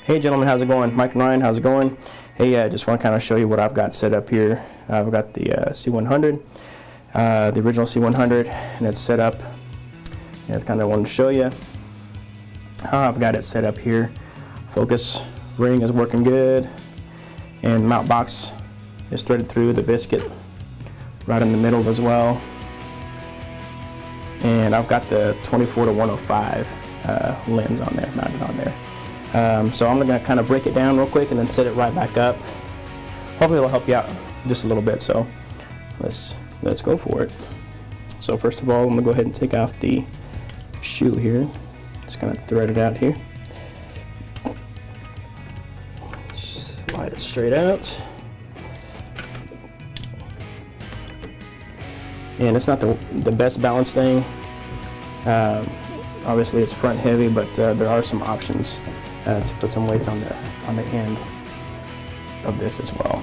Hey gentlemen, how's it going? Mike and Ryan, how's it going? Hey, I just want to kind of show you what I've got set up here. I've got the C100, the original C100, and it's set up. And it's kind of wanted to show you how I've got it set up here. Focus ring is working good, and the mount box is threaded through the biscuit right in the middle as well. And I've got the 24-105 lens on there, mounted on there. So I'm gonna kind of break it down real quick and then set it right back up. Hopefully it'll help you out just a little bit. So let's go for it. So first of all, I'm gonna go ahead and take off the shoe here. Just kind of thread it out here. Slide it straight out. And it's not the best balance thing. Obviously it's front heavy, but there are some options to put some weights on the end of this as well.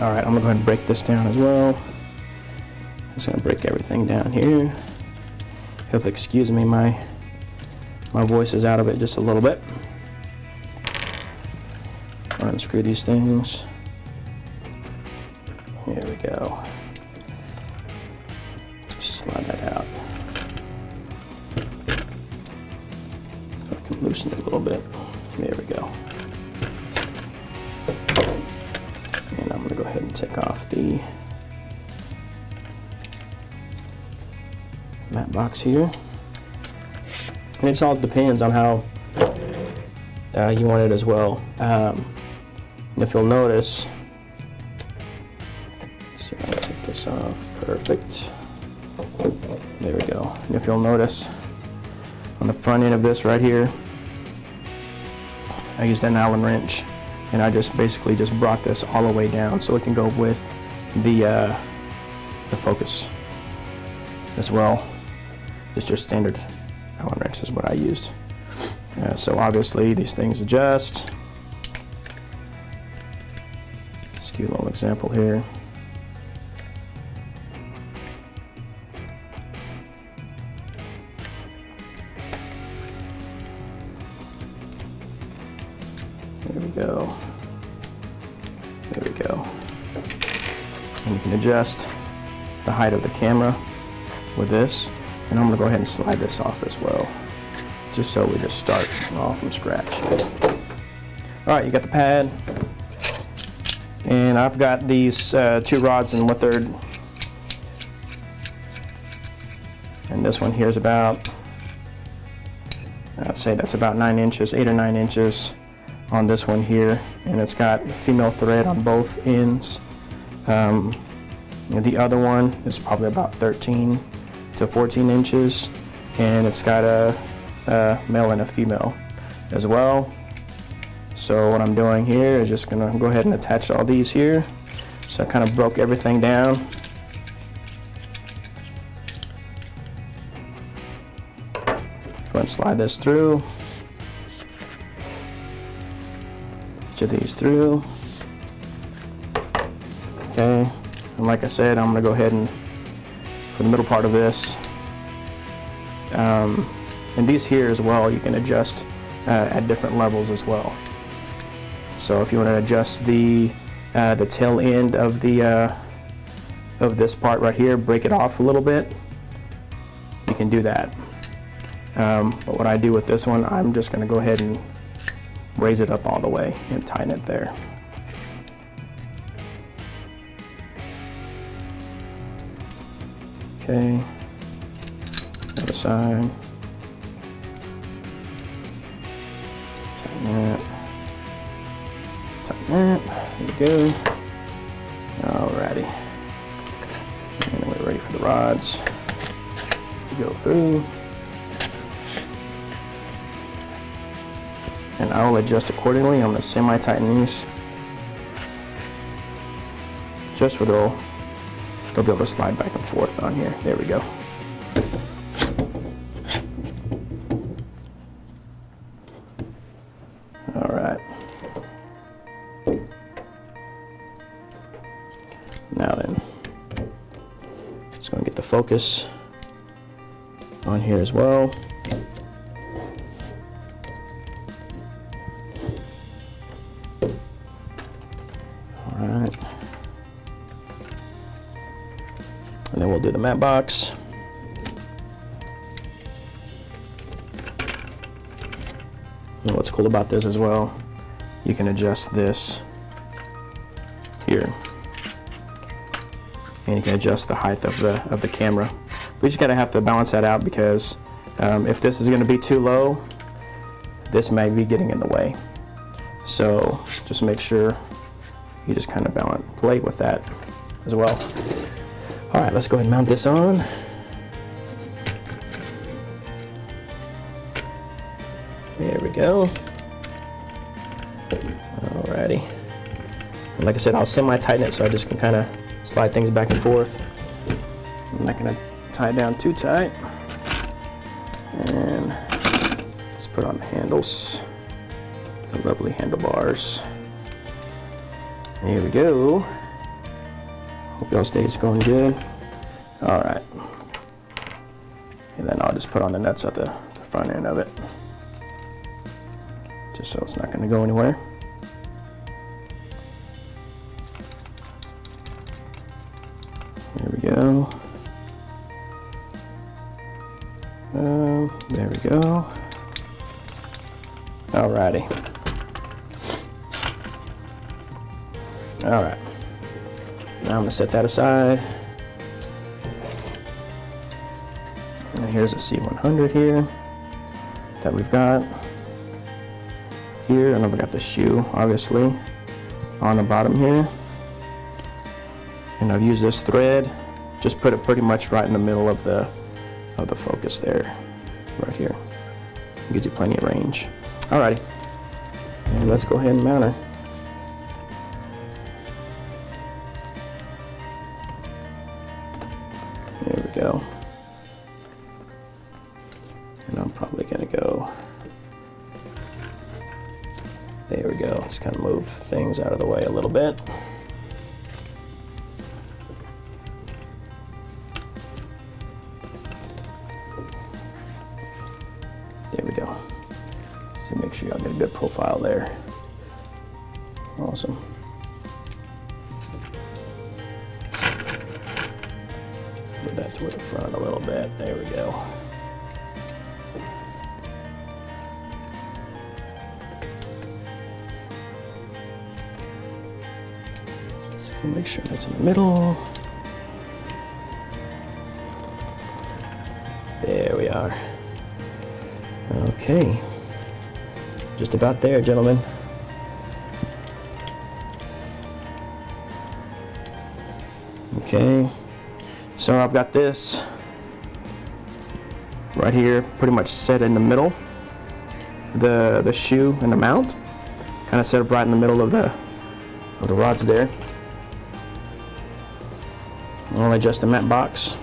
All right, I'm gonna go ahead and break this down as well. I'm just gonna break everything down here. You have to excuse me, my voice is out of it just a little bit. Unscrew these things. Here we go. Slide that out. If I can loosen it a little bit. There we go. And I'm going to go ahead and take off the matte box here. And it just all depends on how you want it as well. And if you'll notice, so I'll take this off. Perfect. There we go. And if you'll notice, on the front end of this right here, I used an Allen wrench, and I just basically just brought this all the way down so it can go with the focus as well. Just your standard Allen wrench is what I used. So obviously these things adjust. Let's give you a little example here. There we go. There we go. And you can adjust the height of the camera with this. And I'm gonna go ahead and slide this off as well, just so we just start all from scratch. All right, you got the pad. And I've got these 2 rods and 1/3. And this one here is about, I'd say that's about 9 inches, 8 or 9 inches on this one here. And it's got female thread on both ends. And the other one is probably about 13 to 14 inches. And it's got a male and a female as well. So what I'm doing here is just gonna go ahead and attach all these here. So I kind of broke everything down. Go ahead and slide this through. Each of these through. Okay, and like I said, I'm gonna go ahead and, for the middle part of this, and these here as well, you can adjust at different levels as well. So if you want to adjust the tail end of this part right here, break it off a little bit, you can do that. But what I do with this one, I'm just going to go ahead and raise it up all the way and tighten it there. Okay, other side. Tighten that. Tighten that. There we go. Alrighty. And then we're ready for the rods to go through. And I will adjust accordingly. I'm going to semi-tighten these just where they'll be able to slide back and forth on here. There we go. All right. Now then, just going to get the focus on here as well. do the matte box. And what's cool about this as well, you can adjust this here, and you can adjust the height of the camera. We just gotta have to balance that out, because if this is gonna be too low, this may be getting in the way. So just make sure you just kind of play with that as well. All right, let's go ahead and mount this on. There we go. Alrighty. And like I said, I'll semi-tighten it so I just can kind of slide things back and forth. I'm not gonna tie it down too tight. And let's put on the handles, the lovely handlebars. There we go. Hope y'all stays going good. All right. And then I'll just put on the nuts at the front end of it, just so it's not going to go anywhere. There we go. There we go. Alrighty. All right. Now I'm going to set that aside. And here's a C100 here that we've got here. And I've got the shoe, obviously, on the bottom here. And I've used this thread, just put it pretty much right in the middle of the focus there, right here. Gives you plenty of range. Alrighty, and let's go ahead and mount her. There we go. And I'm probably gonna go, there we go. Just kind of move things out of the way a little bit. There we go. So make sure y'all get a good profile there. Awesome. Move that toward the front a little bit. There we go. Let's go make sure that's in the middle. There we are. Okay, just about there, gentlemen. Okay, so I've got this right here pretty much set in the middle, the shoe and the mount, kind of set up right in the middle of the rods there. I'll adjust the matte box.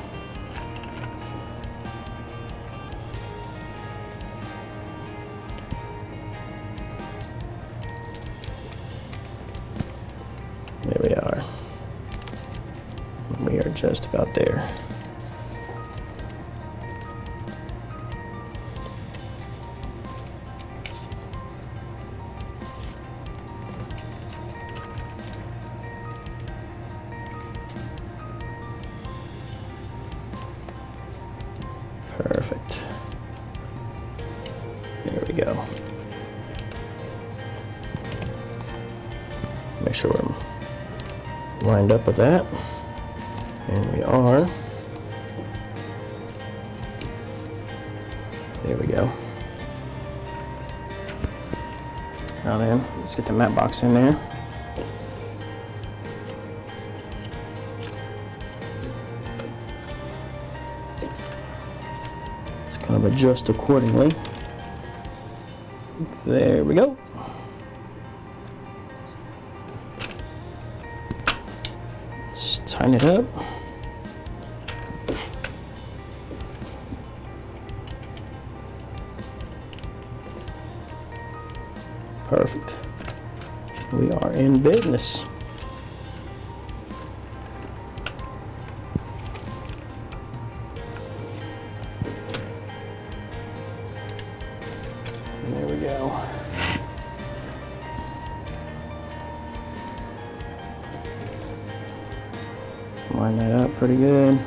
There we are. We are just about there. Perfect. There we go. Make sure we're lined up with that, and we are. There we go. Now then, let's get the matte box in there. Let's kind of adjust accordingly. There we go. Tighten it up. Perfect. We are in business. There we go. Line that up pretty good.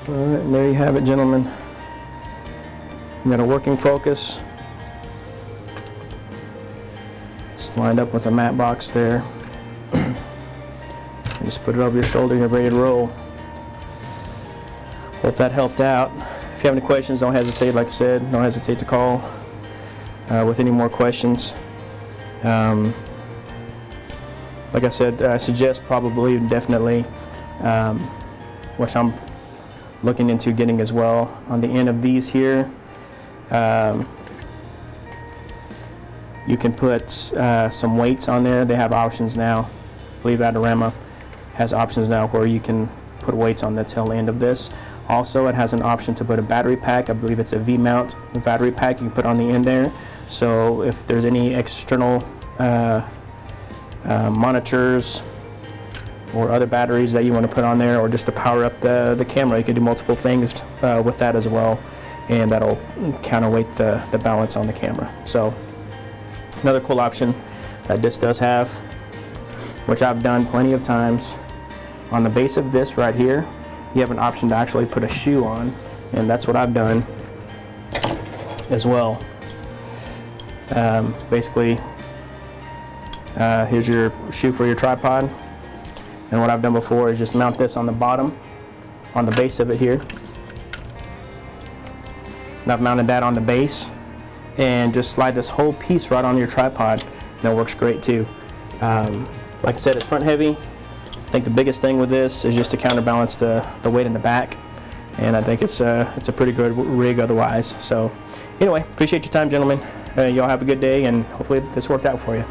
All right, and there you have it, gentlemen. You got a working focus. It's lined up with a matte box there. And just put it over your shoulder and you're ready to roll. Hope that helped out. If you have any questions, don't hesitate, like I said, don't hesitate to call with any more questions. Like I said, I suggest probably, definitely, which I'm looking into getting as well, on the end of these here, you can put some weights on there. They have options now. I believe Adorama has options now where you can put weights on the tail end of this. Also, it has an option to put a battery pack. I believe it's a V-mount battery pack you can put on the end there. So if there's any external monitors or other batteries that you want to put on there, or just to power up the camera, you can do multiple things with that as well, and that'll counterweight the balance on the camera. So another cool option that this does have, which I've done plenty of times, on the base of this right here, you have an option to actually put a shoe on, and that's what I've done as well. Basically, here's your shoe for your tripod, and what I've done before is just mount this on the bottom, on the base of it here. And I've mounted that on the base, and just slide this whole piece right on your tripod, and it works great too. Like I said, it's front heavy. I think the biggest thing with this is just to counterbalance the weight in the back, and I think it's a pretty good rig otherwise. So anyway, appreciate your time, gentlemen. Y'all have a good day, and hopefully this worked out for you.